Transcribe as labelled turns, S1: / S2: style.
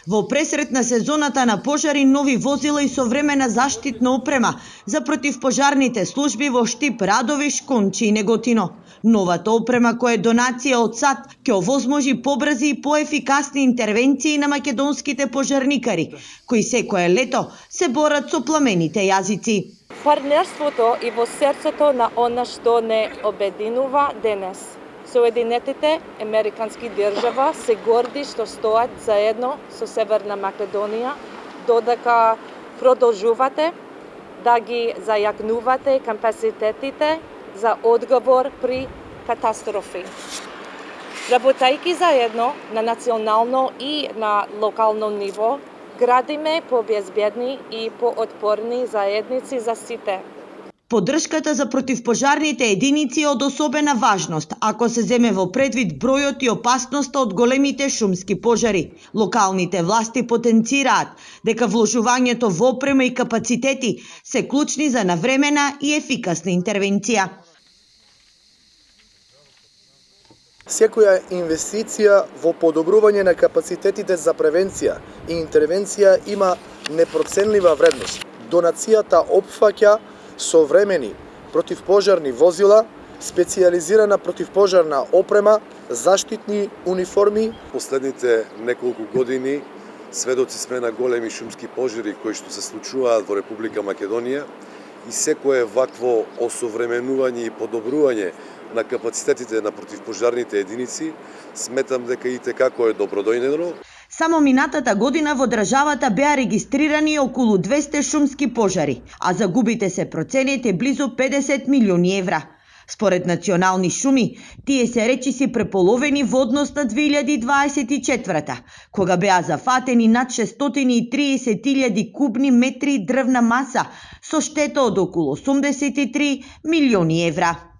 S1: Во пресрет на сезоната на пожари, нови возила и современа заштитна опрема за противпожарните служби во Штип, Радовиш, Кончи и Неготино. Новата опрема, која е донација од САД, ќе овозможи побрзи и поефикасни интервенции на македонските пожарникари, кои секое лето се борат со пламените јазици.
S2: Партнерството и во срцето на она што не обединува денес. Соединетите американски држава се горди што стоат заедно со Северна Македонија, додека продолжувате да ги зајакнувате капацитетите за одговор при катастрофи. Работајќи заедно на национално и на локално ниво, градиме побезбедни и поотпорни заедници за сите.
S1: Поддршката за противпожарните единици е од особена важност, ако се земе во предвид бројот и опасноста од големите шумски пожари. Локалните власти потенцираат дека вложувањето во опрема и капацитети се клучни за навремена и ефикасна интервенција.
S3: Секоја инвестиција во подобрување на капацитетите за превенција и интервенција има непроценлива вредност. Донацијата опфаќа современи противпожарни возила, специјализирана противпожарна опрема, заштитни униформи.
S4: Последните неколку години сведоци сме на големи шумски пожари кои што се случуваат во Република Македонија и секое вакво осовременување и подобрување на капацитетите на противпожарните единици сметам дека и како е добродојдено.
S1: Само минатата година во државата беа регистрирани околу 200 шумски пожари, а загубите се проценети близу 50 милиони евра. Според национални шуми, тие се речиси преполовени во однос на 2024, кога беа зафатени над 630.000 кубни метри дрвна маса со штета од околу 83 милиони евра.